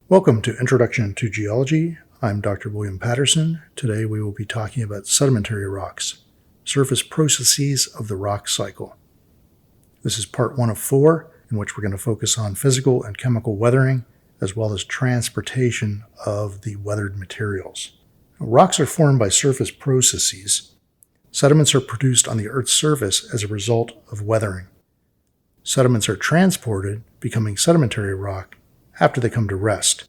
Welcome to Introduction to Geology. I'm Dr. William Patterson. Today we will be talking about sedimentary rocks, surface processes of the rock cycle. This is part 1 of 4, in which we're going to focus on physical and chemical weathering, as well as transportation of the weathered materials. Rocks are formed by surface processes. Sediments are produced on the Earth's surface as a result of weathering. Sediments are transported, becoming sedimentary rock, after they come to rest.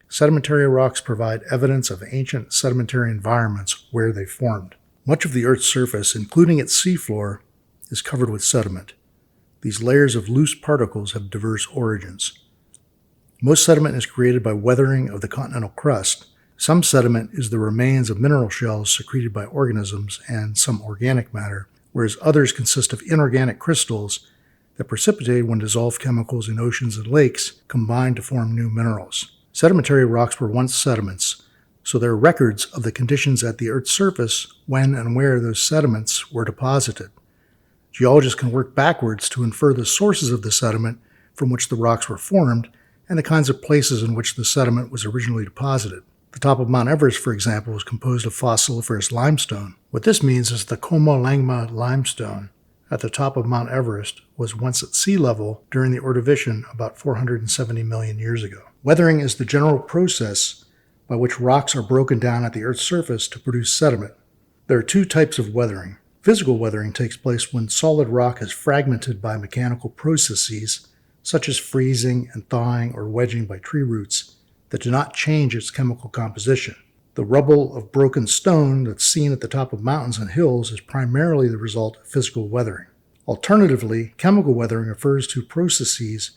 Sedimentary rocks provide evidence of ancient sedimentary environments where they formed. Much of the Earth's surface, including its seafloor, is covered with sediment. These layers of loose particles have diverse origins. Most sediment is created by weathering of the continental crust. Some sediment is the remains of mineral shells secreted by organisms and some organic matter, whereas others consist of inorganic crystals that precipitate when dissolved chemicals in oceans and lakes combine to form new minerals. Sedimentary rocks were once sediments, so there are records of the conditions at the Earth's surface when and where those sediments were deposited. Geologists can work backwards to infer the sources of the sediment from which the rocks were formed and the kinds of places in which the sediment was originally deposited. The top of Mount Everest, for example, is composed of fossiliferous limestone. What this means is the Coma-Langma limestone at the top of Mount Everest was once at sea level during the Ordovician about 470 million years ago. Weathering is the general process by which rocks are broken down at the Earth's surface to produce sediment. There are two types of weathering. Physical weathering takes place when solid rock is fragmented by mechanical processes, such as freezing and thawing or wedging by tree roots, that do not change its chemical composition. The rubble of broken stone that's seen at the top of mountains and hills is primarily the result of physical weathering. Alternatively, chemical weathering refers to processes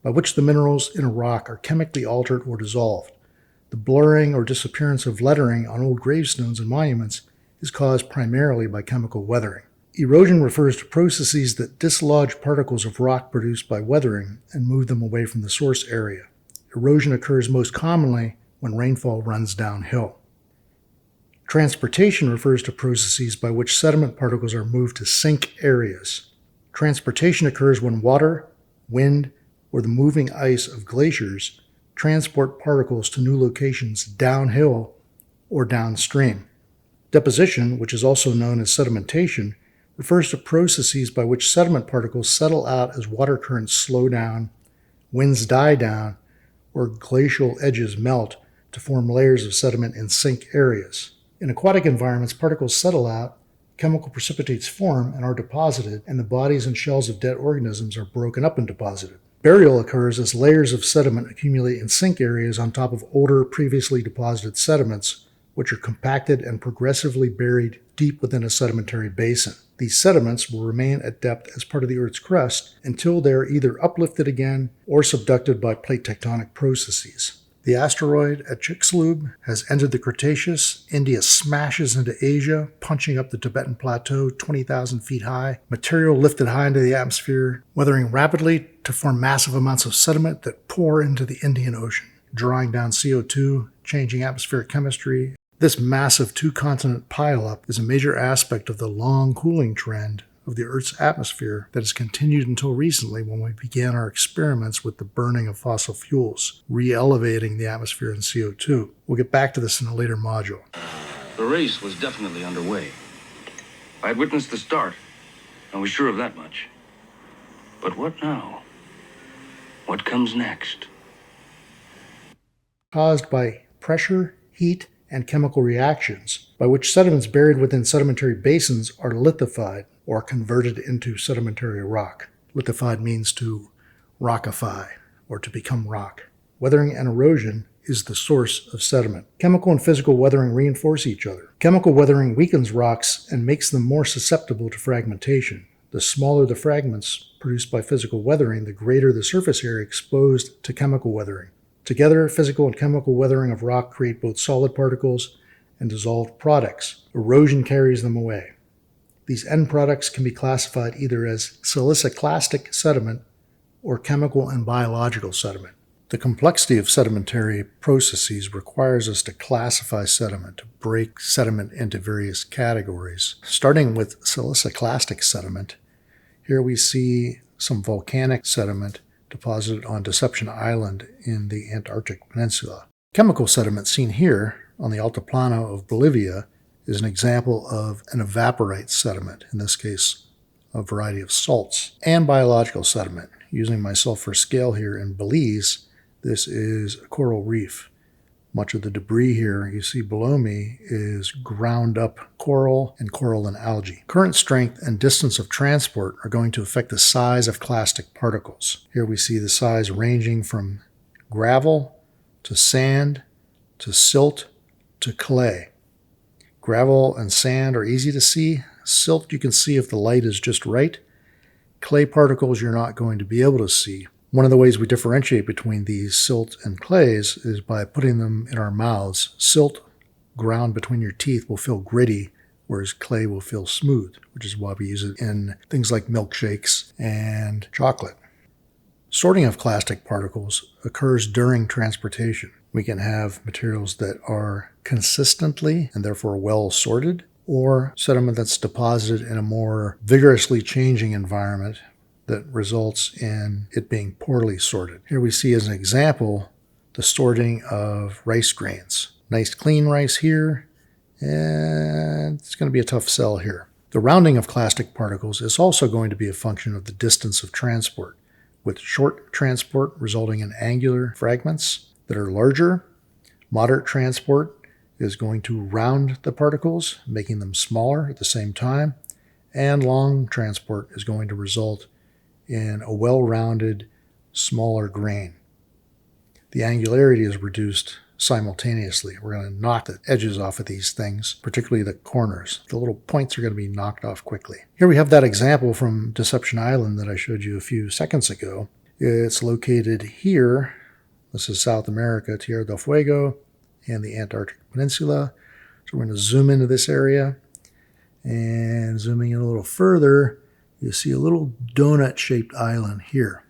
by which the minerals in a rock are chemically altered or dissolved. The blurring or disappearance of lettering on old gravestones and monuments is caused primarily by chemical weathering. Erosion refers to processes that dislodge particles of rock produced by weathering and move them away from the source area. Erosion occurs most commonly when rainfall runs downhill. Transportation refers to processes by which sediment particles are moved to sink areas. Transportation occurs when water, wind, or the moving ice of glaciers transport particles to new locations downhill or downstream. Deposition, which is also known as sedimentation, refers to processes by which sediment particles settle out as water currents slow down, winds die down, or glacial edges melt to form layers of sediment in sink areas. In aquatic environments, particles settle out, chemical precipitates form and are deposited, and the bodies and shells of dead organisms are broken up and deposited. Burial occurs as layers of sediment accumulate in sink areas on top of older, previously deposited sediments, which are compacted and progressively buried deep within a sedimentary basin. These sediments will remain at depth as part of the Earth's crust until they are either uplifted again or subducted by plate tectonic processes. The asteroid at Chicxulub has entered the Cretaceous. India smashes into Asia, punching up the Tibetan Plateau 20,000 feet high. Material lifted high into the atmosphere, weathering rapidly to form massive amounts of sediment that pour into the Indian Ocean, drawing down CO2, changing atmospheric chemistry. This massive two-continent pileup is a major aspect of the long cooling trend of the Earth's atmosphere that has continued until recently when we began our experiments with the burning of fossil fuels, re-elevating the atmosphere in CO2. We'll get back to this in a later module. The race was definitely underway. I had witnessed the start, and was sure of that much. But what now? What comes next? Caused by pressure, heat, and chemical reactions, by which sediments buried within sedimentary basins are lithified, or converted into sedimentary rock. Lithified means to rockify, or to become rock. Weathering and erosion is the source of sediment. Chemical and physical weathering reinforce each other. Chemical weathering weakens rocks and makes them more susceptible to fragmentation. The smaller the fragments produced by physical weathering, the greater the surface area exposed to chemical weathering. Together, physical and chemical weathering of rock create both solid particles and dissolved products. Erosion carries them away. These end products can be classified either as siliciclastic sediment or chemical and biological sediment. The complexity of sedimentary processes requires us to classify sediment, to break sediment into various categories. Starting with siliciclastic sediment, here we see some volcanic sediment deposited on Deception Island in the Antarctic Peninsula. Chemical sediment seen here on the Altiplano of Bolivia is an example of an evaporite sediment, in this case a variety of salts, and biological sediment. Using my sulfur scale here in Belize, this is a coral reef. Much of the debris here you see below me is ground up coral and algae. Current strength and distance of transport are going to affect the size of clastic particles. Here we see the size ranging from gravel to sand to silt to clay. Gravel and sand are easy to see. Silt you can see if the light is just right. Clay particles you're not going to be able to see. One of the ways we differentiate between these silt and clays is by putting them in our mouths. Silt ground between your teeth will feel gritty, whereas clay will feel smooth, which is why we use it in things like milkshakes and chocolate. Sorting of clastic particles occurs during transportation. We can have materials that are consistently and therefore well sorted, or sediment that's deposited in a more vigorously changing environment that results in it being poorly sorted. Here we see as an example the sorting of rice grains. Nice clean rice here, and it's going to be a tough sell here. The rounding of clastic particles is also going to be a function of the distance of transport, with short transport resulting in angular fragments that are larger. Moderate transport is going to round the particles, making them smaller at the same time, and long transport is going to result in a well-rounded, smaller grain. The angularity is reduced simultaneously. We're going to knock the edges off of these things, particularly the corners. The little points are going to be knocked off quickly. Here we have that example from Deception Island that I showed you a few seconds ago. It's located here. This is South America, Tierra del Fuego, and the Antarctic Peninsula. So we're going to zoom into this area, and zooming in a little further, you see a little donut-shaped island here.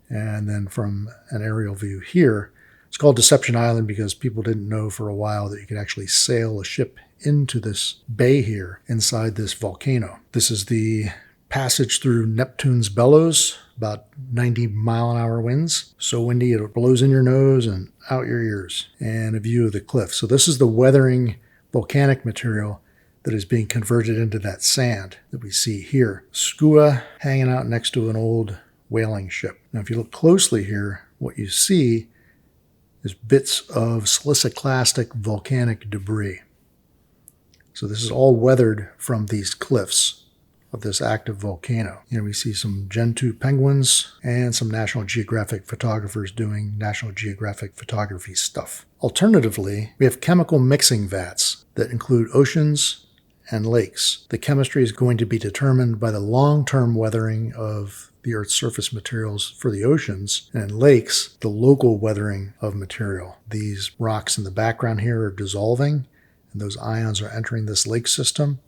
And then from an aerial view here, it's called Deception Island because people didn't know for a while that you could actually sail a ship into this bay here inside this volcano. This is the passage through Neptune's bellows, about 90-mile-an-hour winds. So windy it blows in your nose and out your ears. And a view of the cliff. So this is the weathering volcanic material that is being converted into that sand that we see here. Skua hanging out next to an old whaling ship. Now, if you look closely here, what you see is bits of siliciclastic volcanic debris. So this is all weathered from these cliffs of this active volcano. Here we see some Gentoo penguins and some National Geographic photographers doing National Geographic photography stuff. Alternatively, we have chemical mixing vats that include oceans and lakes. The chemistry is going to be determined by the long-term weathering of the Earth's surface materials for the oceans, and in lakes, the local weathering of material. These rocks in the background here are dissolving, and those ions are entering this lake system.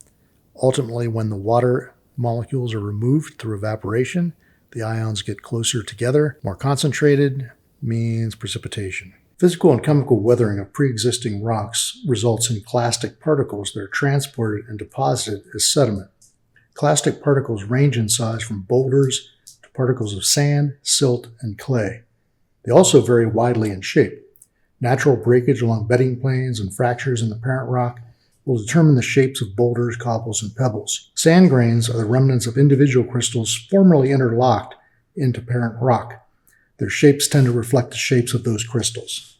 Ultimately, when the water molecules are removed through evaporation, the ions get closer together. More concentrated means precipitation. Physical and chemical weathering of pre-existing rocks results in clastic particles that are transported and deposited as sediment. Clastic particles range in size from boulders to particles of sand, silt, and clay. They also vary widely in shape. Natural breakage along bedding planes and fractures in the parent rock will determine the shapes of boulders, cobbles, and pebbles. Sand grains are the remnants of individual crystals formerly interlocked into parent rock. Their shapes tend to reflect the shapes of those crystals.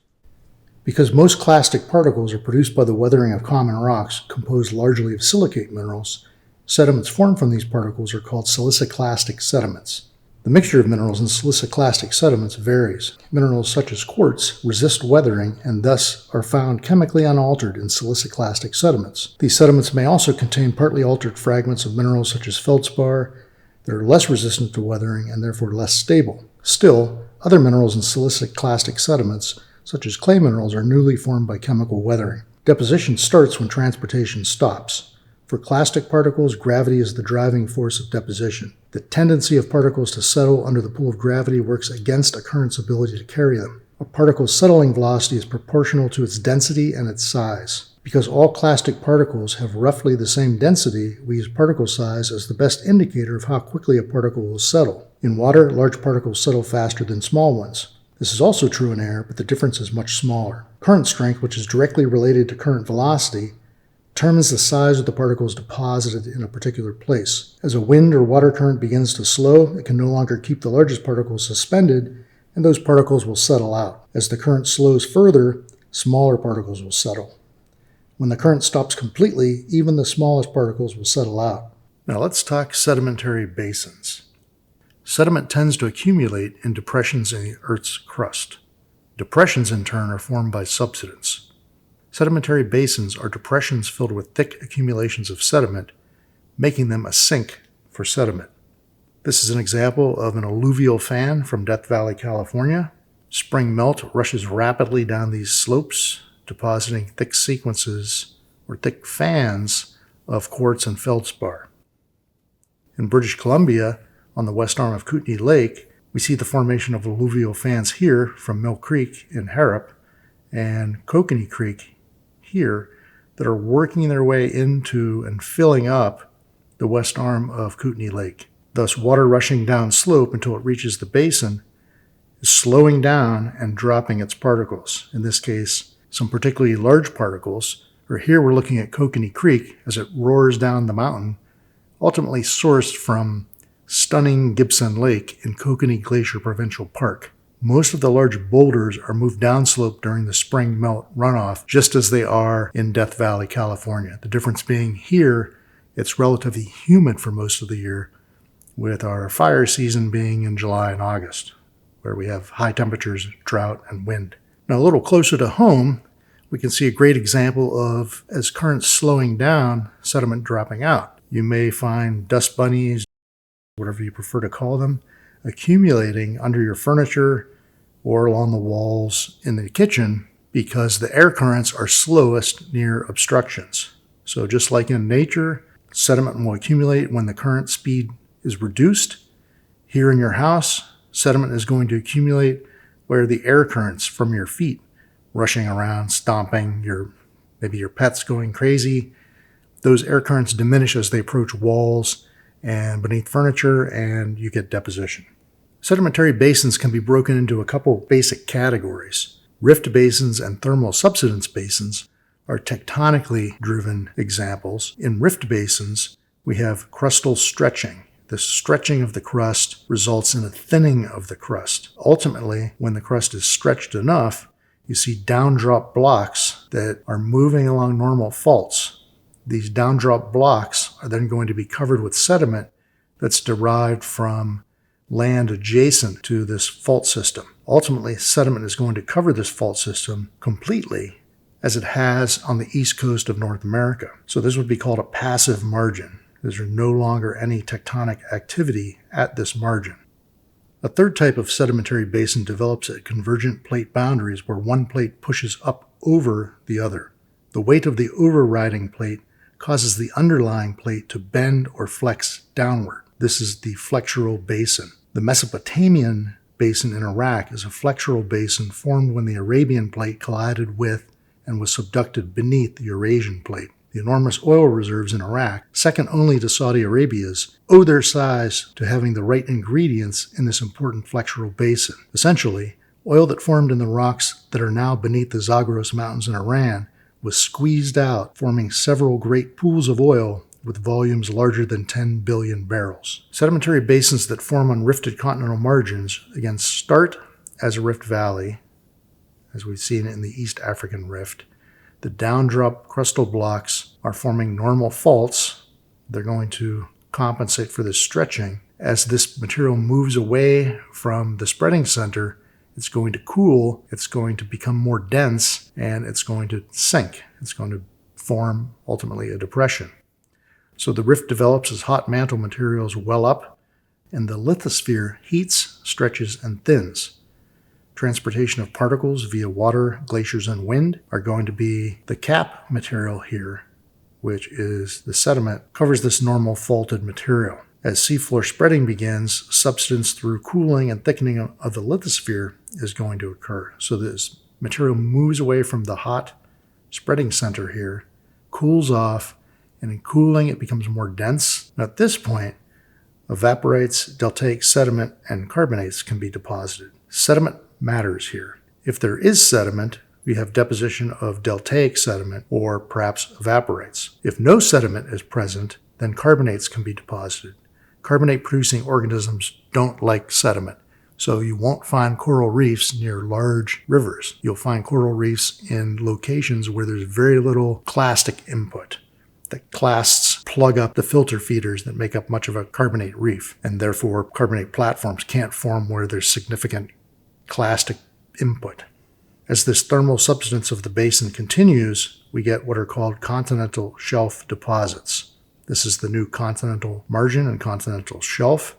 Because most clastic particles are produced by the weathering of common rocks composed largely of silicate minerals, sediments formed from these particles are called siliciclastic sediments. The mixture of minerals in siliciclastic sediments varies. Minerals such as quartz resist weathering and thus are found chemically unaltered in siliciclastic sediments. These sediments may also contain partly altered fragments of minerals such as feldspar that are less resistant to weathering and therefore less stable. Still, other minerals in siliciclastic sediments, such as clay minerals, are newly formed by chemical weathering. Deposition starts when transportation stops. For clastic particles, gravity is the driving force of deposition. The tendency of particles to settle under the pull of gravity works against a current's ability to carry them. A particle's settling velocity is proportional to its density and its size. Because all clastic particles have roughly the same density, we use particle size as the best indicator of how quickly a particle will settle. In water, large particles settle faster than small ones. This is also true in air, but the difference is much smaller. Current strength, which is directly related to current velocity, determines the size of the particles deposited in a particular place. As a wind or water current begins to slow, it can no longer keep the largest particles suspended, and those particles will settle out. As the current slows further, smaller particles will settle. When the current stops completely, even the smallest particles will settle out. Now let's talk sedimentary basins. Sediment tends to accumulate in depressions in the Earth's crust. Depressions, in turn, are formed by subsidence. Sedimentary basins are depressions filled with thick accumulations of sediment, making them a sink for sediment. This is an example of an alluvial fan from Death Valley, California. Spring melt rushes rapidly down these slopes, depositing thick sequences or thick fans of quartz and feldspar. In British Columbia, on the west arm of Kootenay Lake, we see the formation of alluvial fans here from Mill Creek in Harrop and Kokanee Creek here that are working their way into and filling up the west arm of Kootenay Lake. Thus, water rushing down slope until it reaches the basin is slowing down and dropping its particles. In this case, some particularly large particles, or here we're looking at Kokanee Creek as it roars down the mountain, ultimately sourced from stunning Gibson Lake in Kokanee Glacier Provincial Park. Most of the large boulders are moved downslope during the spring melt runoff, just as they are in Death Valley, California. The difference being here, it's relatively humid for most of the year, with our fire season being in July and August, where we have high temperatures, drought, and wind. Now, a little closer to home, we can see a great example of, as currents slowing down, sediment dropping out. You may find dust bunnies, whatever you prefer to call them, accumulating under your furniture or along the walls in the kitchen because the air currents are slowest near obstructions. So just like in nature, sediment will accumulate when the current speed is reduced. Here in your house, sediment is going to accumulate where the air currents from your feet rushing around, stomping, maybe your pet's going crazy. Those air currents diminish as they approach walls and beneath furniture, and you get deposition. Sedimentary basins can be broken into a couple basic categories. Rift basins and thermal subsidence basins are tectonically driven examples. In rift basins, we have crustal stretching. The stretching of the crust results in a thinning of the crust. Ultimately, when the crust is stretched enough, you see downdrop blocks that are moving along normal faults. These downdrop blocks are then going to be covered with sediment that's derived from land adjacent to this fault system. Ultimately, sediment is going to cover this fault system completely, as it has on the east coast of North America. So this would be called a passive margin. There's no longer any tectonic activity at this margin. A third type of sedimentary basin develops at convergent plate boundaries where one plate pushes up over the other. The weight of the overriding plate causes the underlying plate to bend or flex downward. This is the flexural basin. The Mesopotamian basin in Iraq is a flexural basin formed when the Arabian plate collided with and was subducted beneath the Eurasian plate. The enormous oil reserves in Iraq, second only to Saudi Arabia's, owe their size to having the right ingredients in this important flexural basin. Essentially, oil that formed in the rocks that are now beneath the Zagros Mountains in Iran was squeezed out, forming several great pools of oil with volumes larger than 10 billion barrels. Sedimentary basins that form on rifted continental margins, again, start as a rift valley, as we've seen in the East African Rift. The downdrop crustal blocks are forming normal faults. They're going to compensate for this stretching. As this material moves away from the spreading center, it's going to cool, it's going to become more dense, and it's going to sink. It's going to form, ultimately, a depression. So the rift develops as hot mantle materials well up, and the lithosphere heats, stretches, and thins. Transportation of particles via water, glaciers, and wind are going to be the cap material here, which is the sediment, covers this normal faulted material. As seafloor spreading begins, subsidence through cooling and thickening of the lithosphere is going to occur. So this material moves away from the hot spreading center here, cools off, and in cooling it becomes more dense. Now at this point, Evaporites, deltaic sediment, and carbonates can be deposited. Sediment matters here. If there is sediment, we have deposition of deltaic sediment or perhaps evaporites. If no sediment is present, then carbonates can be deposited. Carbonate-producing organisms don't like sediment, so you won't find coral reefs near large rivers. You'll find coral reefs in locations where there's very little clastic input. The clasts plug up the filter feeders that make up much of a carbonate reef, and therefore carbonate platforms can't form where there's significant clastic input. As this thermal subsidence of the basin continues, we get what are called continental shelf deposits. This is the new continental margin and continental shelf.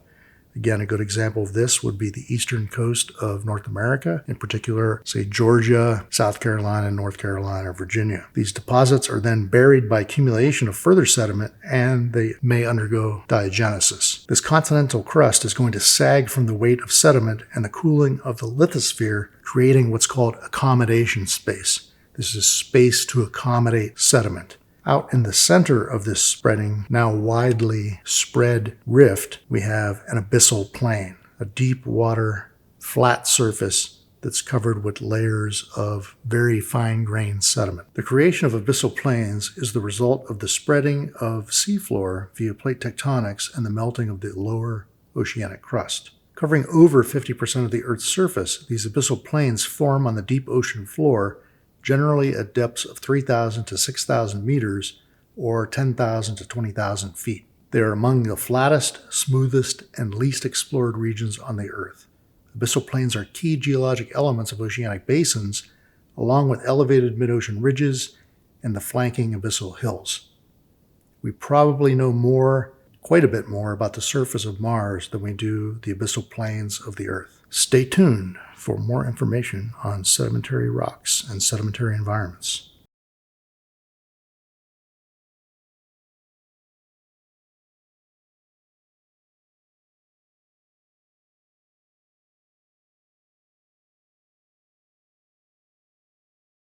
Again, a good example of this would be the eastern coast of North America, in particular, say, Georgia, South Carolina, North Carolina, Virginia. These deposits are then buried by accumulation of further sediment, and they may undergo diagenesis. This continental crust is going to sag from the weight of sediment and the cooling of the lithosphere, creating what's called accommodation space. This is space to accommodate sediment. Out in the center of this spreading, now widely spread rift, we have an abyssal plain, a deep water, flat surface that's covered with layers of very fine-grained sediment. The creation of abyssal plains is the result of the spreading of seafloor via plate tectonics and the melting of the lower oceanic crust. Covering over 50% of the Earth's surface, these abyssal plains form on the deep ocean floor, generally at depths of 3,000 to 6,000 meters or 10,000 to 20,000 feet. They are among the flattest, smoothest, and least explored regions on the Earth. Abyssal plains are key geologic elements of oceanic basins, along with elevated mid-ocean ridges and the flanking abyssal hills. We probably know quite a bit more about the surface of Mars than we do the abyssal plains of the Earth. Stay tuned for more information on sedimentary rocks and sedimentary environments.